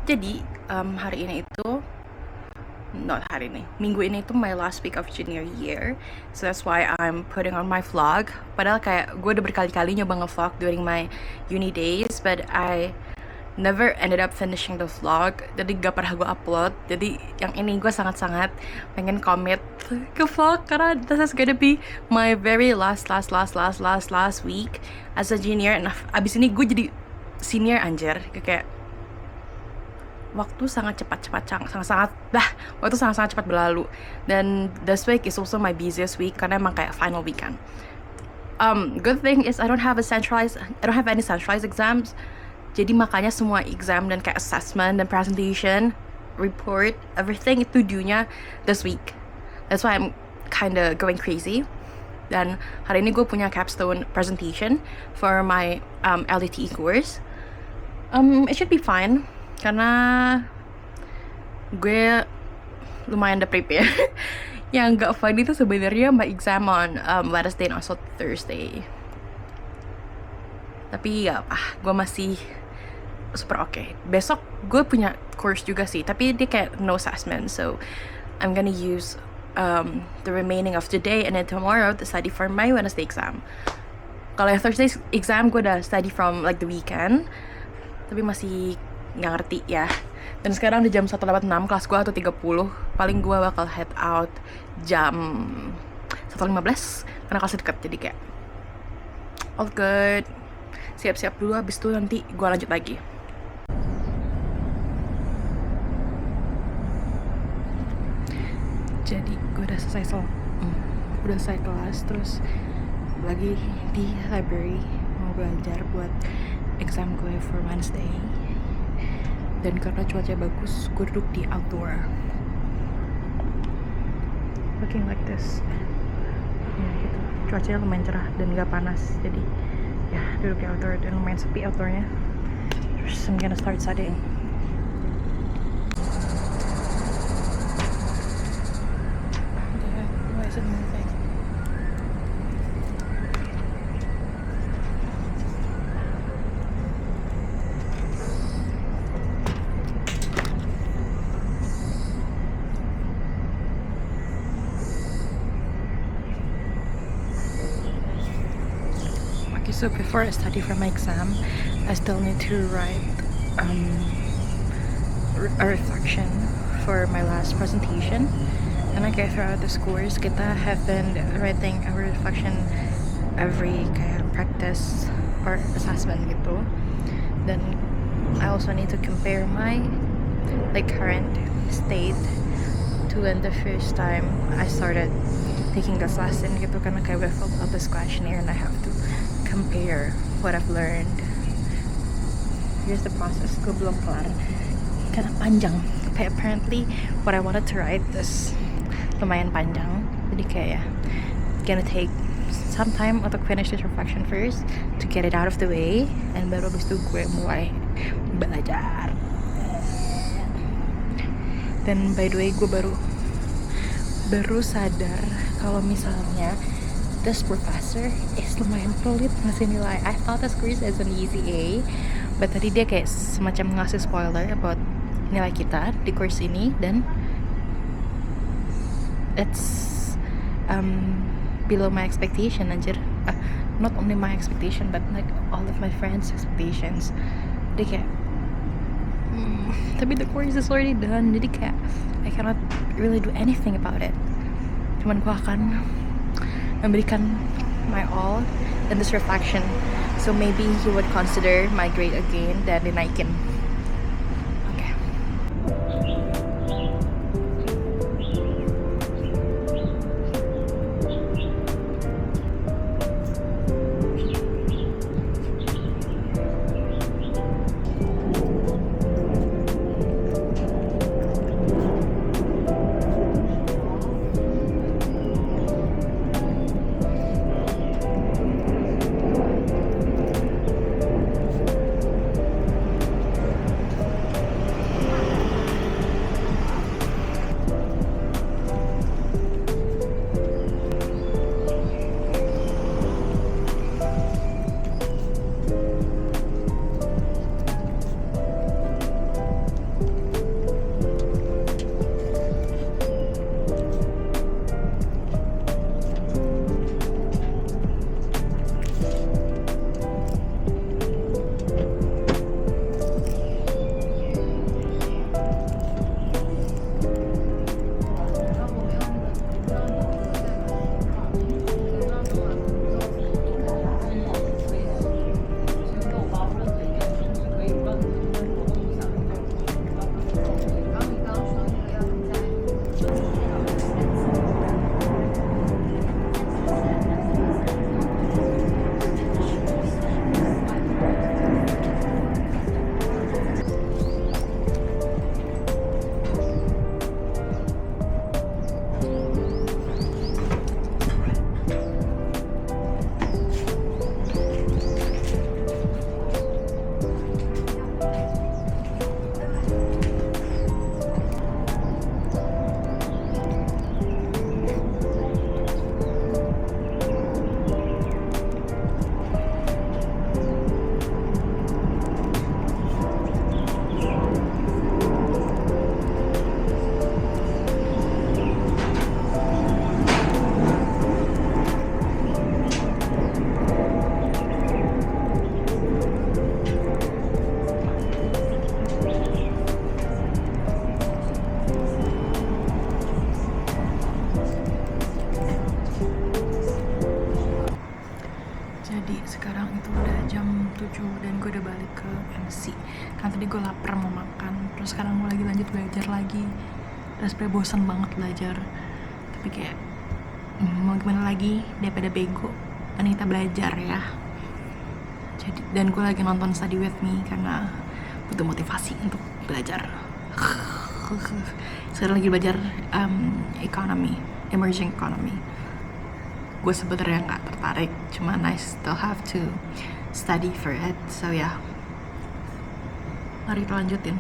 Jadi hari ini itu not hari ini, minggu ini itu my last week of junior year, so that's why I'm putting on my vlog. Padahal kayak gue udah berkali-kali nyoba nge-vlog during my uni days, but I never ended up finishing the vlog, jadi gak pernah gue upload. Jadi yang ini gue sangat-sangat pengen commit ke vlog karena this is gonna be my very last week as a junior. Nah, abis ini gue jadi senior anjir, kayak waktu sangat-sangat cepat berlalu. Dan this week is also my busiest week karena emang kayak final weekend. Good thing is I don't have any centralized exams. Jadi makanya semua exam dan kayak assessment dan presentation, report, everything itu due-nya this week. That's why I'm kinda going crazy. Dan hari ini gue punya capstone presentation for my LDTE course. It should be fine karena gue lumayan udah prepare. Yang gak fun itu sebenarnya my exam on Wednesday and also Thursday. Tapi ya gue masih super okay. Besok gue punya course juga sih, tapi dia kayak no assessment, so I'm gonna use the remaining of today and then tomorrow to study for my Wednesday exam. Kalau yang Thursday exam gue udah study from like the weekend, tapi masih nggak ngerti ya. Dan sekarang udah jam 1.06, kelas gue 1.30. Paling gue bakal head out jam 1.15 karena kelasnya deket, jadi kayak all good. Siap-siap dulu, habis itu nanti gue lanjut lagi. Jadi gue udah selesai kelas, terus lagi di library mau belajar buat exam gue for Wednesday. Dan karena cuaca bagus, gue duduk di outdoor, looking like this ya gitu. Cuacanya lumayan cerah dan gak panas, jadi ya duduk di outdoor dan lumayan sepi outdoornya. Terus I'm gonna start studying. Why is it moving? So before I study for my exam, I still need to write a reflection for my last presentation. And okay, throughout this course, kita have been writing a reflection every kayak practice or assessment gitu. Then I also need to compare my like current state to when the first time I started taking this lesson gitu, karena kayak we filled out this questionnaire and I have to compare what I've learned. Here's the process. Gue belum kelar karena panjang. Kayak apparently what I wanted to write is lumayan panjang. Jadi kayak ya gonna take some time untuk finish this reflection first to get it out of the way, and baru abis itu gue mulai belajar. Dan by the way, gue baru sadar kalau misalnya this professor is lumayan pelit ngasih nilai. I thought this course is an easy A, but tadi dia kayak semacam ngasih spoiler about nilai kita di course ini, dan it's below my expectation anjir. Not only my expectation but like all of my friends' expectations. Dia kayak tapi the course is already done, jadi kayak I cannot really do anything about it. Cuman gue akan memberikan my all in this reflection, so maybe he would consider my grade again dan dinaikin. Okay. motivasi. Kan tadi gue lapar mau makan, terus sekarang gue lagi lanjut belajar lagi. Dan sebenernya bosan banget belajar, tapi kayak mau gimana lagi daripada bego, kan kita belajar ya. Jadi, dan gue lagi nonton Study With Me karena butuh motivasi untuk belajar. Sekarang lagi belajar emerging economy. Gue sebenarnya nggak tertarik, cuman I still have to study for it. So ya, mari kita lanjutin.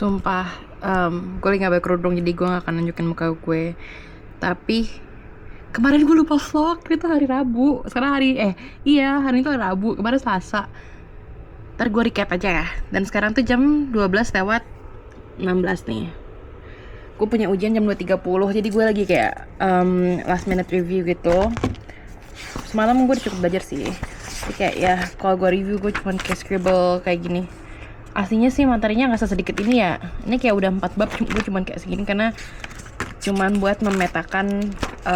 Sumpah, gue lagi gak pakai kerudung jadi gue gak akan nunjukin muka gue. Tapi kemarin gue lupa vlog, itu hari Rabu. Sekarang hari ini tuh hari Rabu, kemarin Selasa. Ntar gue recap aja ya. Dan sekarang tuh jam 12 lewat 16 nih. Gue punya ujian jam 2.30, jadi gue lagi kayak last minute review gitu. Semalam gue udah cukup belajar sih. Jadi kayak ya, kalau gue review gue cuma kayak scribble kayak gini. Aslinya sih materinya nggak sesedikit ini ya. Ini kayak udah 4 bab, gue cuman kayak segini karena cuman buat memetakan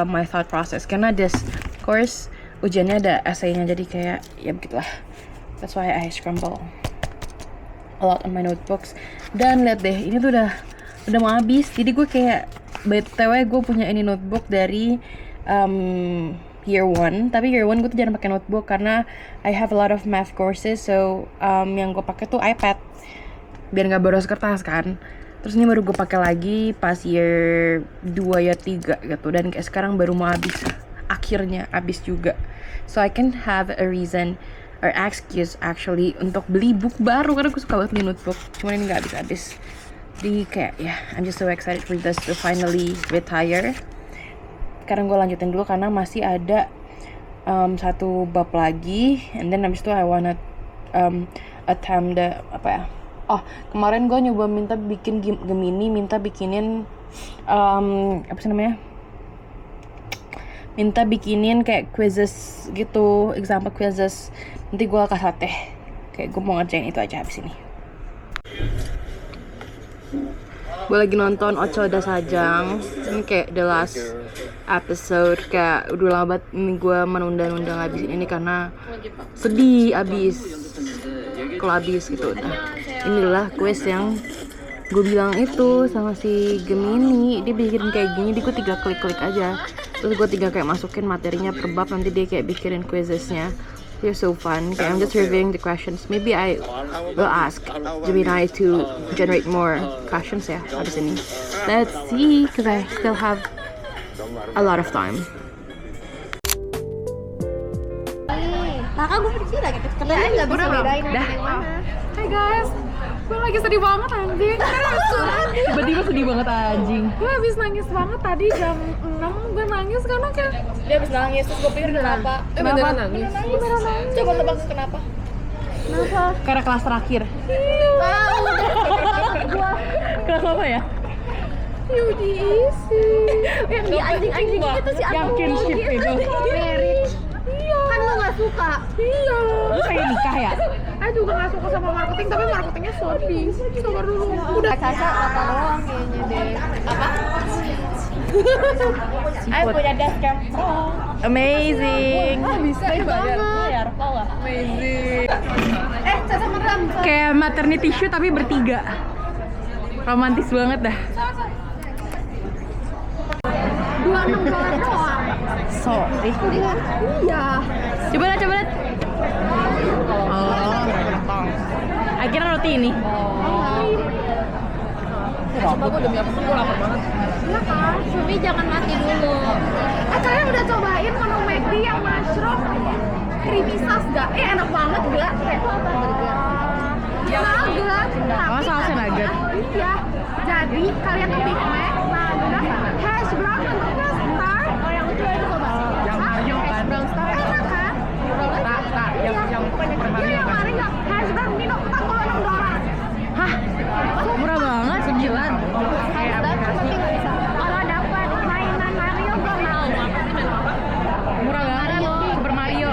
my thought process. Karena this course ujiannya ada essay-nya, jadi kayak ya begitulah. That's why I scramble a lot on my notebooks. Dan lihat deh, ini tuh udah mau habis. Jadi gue kayak BTW gue punya ini notebook dari year 1, tapi year 1 gue tuh jarang pakai notebook karena I have a lot of math courses, so yang gue pakai tuh iPad biar nggak boros kertas kan. Terus ini baru gue pakai lagi pas year 2 ya 3 gitu, dan kayak sekarang baru mau habis, akhirnya habis juga. So I can have a reason or excuse actually untuk beli book baru karena gue suka banget beli notebook, cuman ini nggak habis-habis. Jadi kayak ya, I'm just so excited for this to finally retire. Sekarang gue lanjutin dulu karena masih ada satu bab lagi, and then habis itu I wanna attempt the kemarin gue nyoba minta bikin Gemini, minta bikinin minta bikinin kayak quizzes gitu, example quizzes. Nanti gue kasih teh, kayak gue mau ngerjain itu aja habis ini. Gue lagi nonton Ochoda Sajang. Ini kayak the last episode. Kayak udah lama banget ini gue menunda-nunda ngabisin ini karena sedih abis. Kalau abis gitu. Nah, inilah quiz yang gue bilang itu sama si Gemini. Dia bikin kayak gini, dia gue tinggal klik-klik aja. Terus gue tinggal kayak masukin materinya per bab, nanti dia kayak bikinin quizesnya. They're so fun. Okay, I'm just reviewing the questions. Maybe I will ask Gemini to generate more questions ya habis ini. Let's see, because I still have a lot of time. Kakak gue pergi lagi kerjaan nggak bisa bedain Dah. mana. Hai guys, gue lagi sedih banget anjing. Tiba-tiba sedih banget anjing. Gue habis nangis banget tadi jam 6, gue nangis karena kayak Dia habis nangis, terus gue pikir kenapa? Kenapa nangis? Beneran nangis. Coba tebak kenapa? Kenapa? Karena kelas terakhir. Kelas apa ya? UDIC. Yang di anjing-anjing itu sih Yang kinship itu. Marriage. Iya. Kan lo gak suka. Iya. Lu pengen nikah ya? Saya juga nggak suka sama marketing, tapi marketingnya Shopee. Sabar dulu. Udah. Caca kata doang kayaknya deh. Apa? Aku punya dashcam. Amazing. Bisa bayar. Mau nggak? Amazing. Caca merem. Kayak maternity shoot tapi bertiga. Romantis banget dah. $26 doang. Sorry. Iya. Coba lihat, coba lihat. Oh. Akhirnya roti ini. Coba gue demi apa sih? Gue lapar banget. Iya kan? Tapi jangan mati dulu. Kalian udah cobain menu McD yang mushroom creamy sauce gak? Enak banget gak? Kayak burger. Nugget. Oh, sausnya nugget. Iya. Jadi kalian tuh Big Mac, nugget, hash brown, nugget, star. Oh yang itu coba. Yang Mario kan? Enak kan? Yang Iya yang Mario. Hash brown Nino $46. Hah? Murah banget. 9. Kayak aplikasi. Kalau dapat mainan Mario gue mau. Murah banget. Super Mario.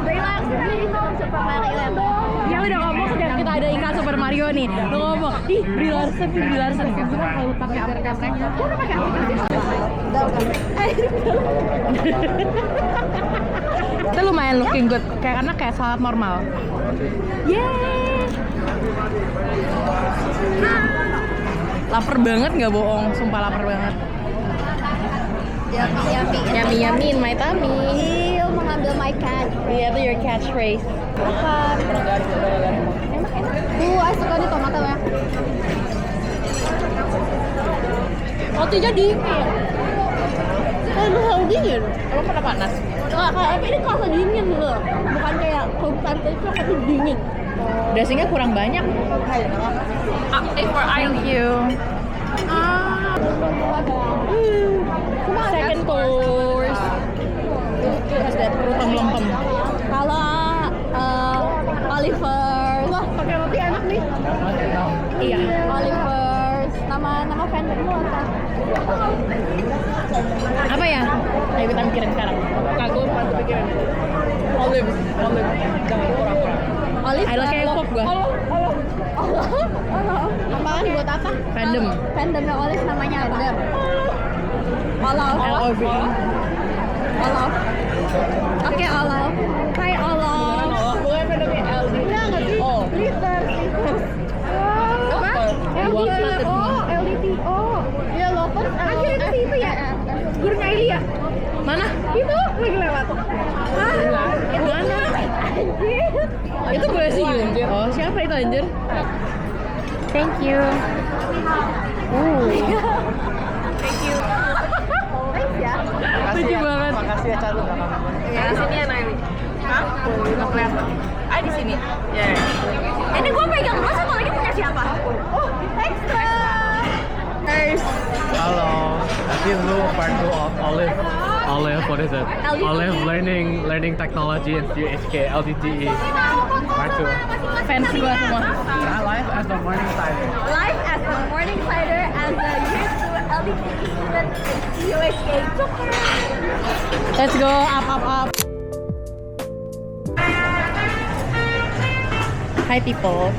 Relax Nino Super Mario. Ya udah ngomong sejak kita ada iklan Super Mario nih. Lu ngomong, ih Brie Larson, Brie Larson. Gue bilang kalau lu pakai aplikasi. Gue udah pakai aplikasi. Itu lumayan looking good, kayak karena kayak salad normal. Yeay. Laper banget nggak bohong, sumpah laper banget. Yummy. Yummy yummy in my tummy. Iya, mengambil my cat. Iya tuh your catchphrase. Makan. Enak. Aku suka di tomatnya ya. Rotinya dingin. Lu selalu dingin. Emang pernah panas? Nggak kayak ini kerasa dingin loh. Bukan kayak kumpar itu tapi dingin. Dressingnya kurang banyak. Thank you. Second course. What's that? Rutong lempem. Kalau Oliver, Wah, pakai roti enak nih. Iya. Oliver, nama vendor lu apa? Apa ya? Ayo kita mikirin sekarang. Kagum, bantu pikirin. Olive. Jangan kurang-kurang. Olive. I like K-pop gua. Apaan buat apa? Fandom. Fandomnya Olive namanya ada. Olive. LOV. Olive. Oke, Olive. Hai Olive. Bukan fandomnya LD. Iya nggak sih? Oh. Glitter. Apa? LDTO. LDTO. Iya Lovers. Anjir itu sih itu ya? Gurunya Ilya. Mana? Itu lagi lewat. Mana? Anjir. Itu gue sih. Oh, siapa itu anjir? Thank you. Thanks ya. Lucu banget. Makasih ya Calu. Ya, di sini ya Naili. Hah? Udah kelihatan. Ah, di sini. Ya. Ini gue pegang dulu, satu lagi punya siapa? Oh, extra. Hello, I feel new part 2 of Olive. Olive, what is it? LDTE. Olive learning technology in UHK LDTE. Part 2. Fans gue semua. Life as the morning timer. Live as a morning cider as a year 2 LDTE student at UHK. Let's go up. Hi people.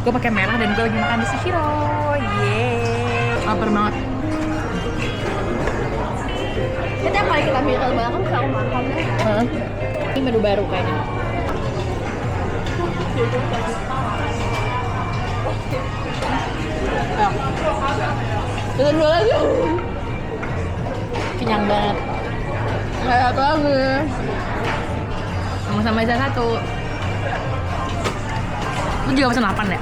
Gue pakai merah dan gue lagi makan di Sushiro. Yeay. Lapar banget. Setiap kali kita viral banget kan selalu makan ya. Hah? Ini menu baru kayaknya. Pesan dua lagi. Kenyang banget. Kayak apa lagi? Sama-sama aja satu. Lu juga pesan 8 ya?